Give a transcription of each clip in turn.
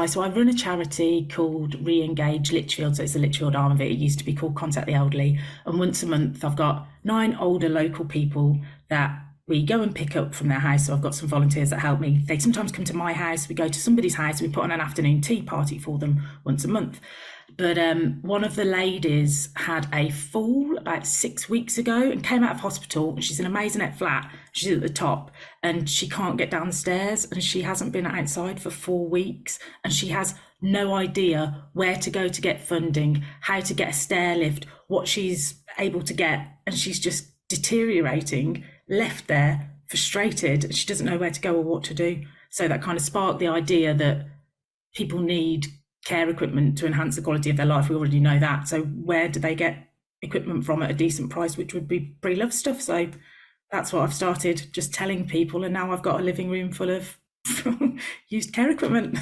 So I run a charity called Re-engage Lichfield. So it's the Lichfield arm of it. It used to be called Contact the Elderly. And once a month, I've got 9 older local people that we go and pick up from their house. So I've got some volunteers that help me. They sometimes come to my house. We go to somebody's house. We put on an afternoon tea party for them once a month. But one of the ladies had a fall about 6 weeks ago and came out of hospital. And she's in a maisonette flat. She's at the top and she can't get down the stairs, and she hasn't been outside for 4 weeks, and she has no idea where to go to get funding, how to get a stair lift, what she's able to get. And she's just deteriorating, left there, frustrated, and she doesn't know where to go or what to do. So that kind of sparked the idea that people need care equipment to enhance the quality of their life. We already know that. So where do they get equipment from at a decent price, which would be pre-loved stuff? So that's what I've started, just telling people, and now I've got a living room full of used care equipment.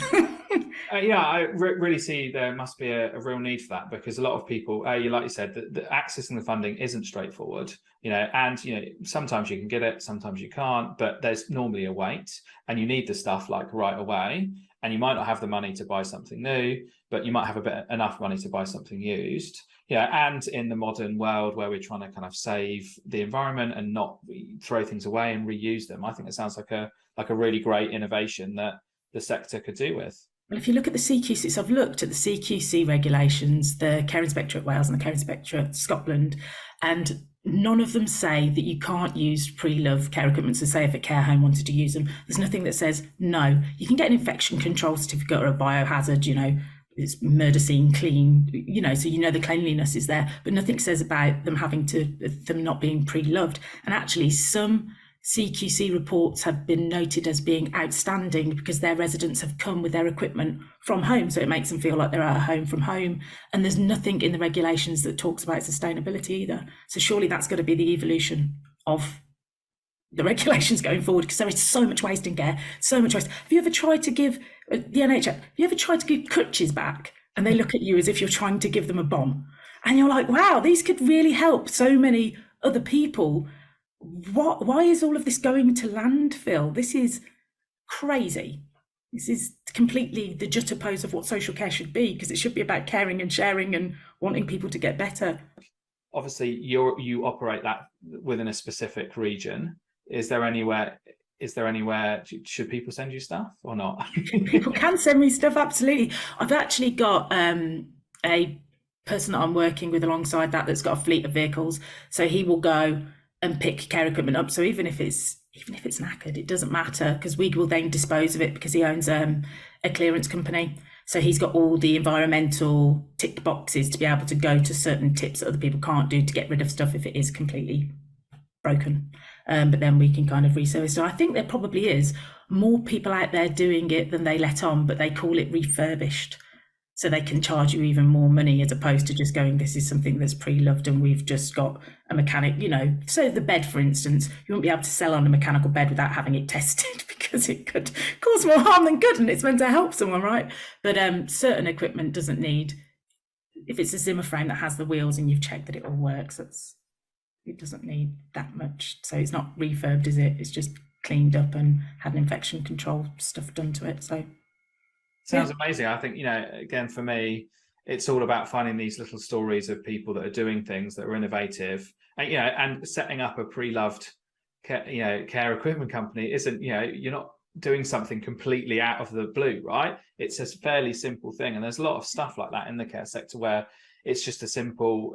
Yeah, I really see there must be a real need for that, because a lot of people, you like you said, the accessing the funding isn't straightforward, and sometimes you can get it, sometimes you can't, but there's normally a wait, and you need the stuff like right away, and you might not have the money to buy something new, but you might have enough money to buy something used. And in the modern world where we're trying to kind of save the environment and not throw things away and reuse them, I think it sounds like a really great innovation that the sector could do with. Well, if you look at the CQC, so I've looked at the CQC regulations, the Care Inspectorate Wales and the Care Inspectorate Scotland, and none of them say that you can't use pre-love care equipment. So say if a care home wanted to use them, there's nothing that says no. You can get an infection control certificate or a biohazard, it's murder scene clean, so the cleanliness is there, but nothing says about them not being pre-loved. And actually some CQC reports have been noted as being outstanding because their residents have come with their equipment from home. So it makes them feel like they're at home from home. And there's nothing in the regulations that talks about sustainability either. So surely that's going to be the evolution of the regulations going forward, because there is so much waste in care, so much waste. Have you ever tried to give the NHS, have you ever tried to give crutches back and they look at you as if you're trying to give them a bomb? And you're like, wow, these could really help so many other people. Why is all of this going to landfill? This is crazy. This is completely the juxtapose of what social care should be, because it should be about caring and sharing and wanting people to get better. Obviously, you operate that within a specific region. Is there anywhere, should people send you stuff or not? People can send me stuff, absolutely. I've actually got a person that I'm working with alongside that's got a fleet of vehicles. So he will go and pick care equipment up. So even if it's knackered, it doesn't matter, because we will then dispose of it, because he owns a clearance company. So he's got all the environmental tick boxes to be able to go to certain tips that other people can't do to get rid of stuff if it is completely broken. But then we can kind of reservice. So I think there probably is more people out there doing it than they let on, but they call it refurbished. So they can charge you even more money, as opposed to just going, this is something that's pre-loved and we've just got a mechanic, So the bed, for instance, you won't be able to sell on a mechanical bed without having it tested, because it could cause more harm than good, and it's meant to help someone, right? But certain equipment doesn't need, if it's a Zimmer frame that has the wheels and you've checked that it all works, it doesn't need that much. So it's not refurbed, is it? It's just cleaned up and had an infection control stuff done to it. So sounds amazing. I think, again, for me, it's all about finding these little stories of people that are doing things that are innovative, and, and setting up a pre-loved care equipment company isn't, you're not doing something completely out of the blue, right? It's a fairly simple thing. And there's a lot of stuff like that in the care sector where it's just a simple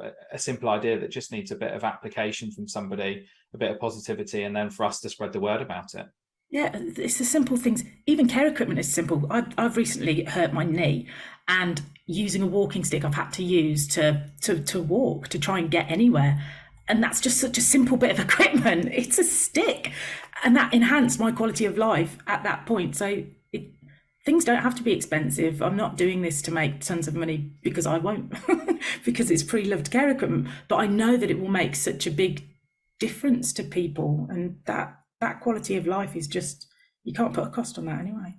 idea that just needs a bit of application from somebody, a bit of positivity, and then for us to spread the word about it. Yeah, it's the simple things. Even care equipment is simple. I've recently hurt my knee, and using a walking stick I've had to use to walk, to try and get anywhere. And that's just such a simple bit of equipment. It's a stick. And that enhanced my quality of life at that point. So things don't have to be expensive. I'm not doing this to make tons of money, because I won't, because it's pre-loved care equipment. But I know that it will make such a big difference to people, and that quality of life is just, you can't put a cost on that anyway.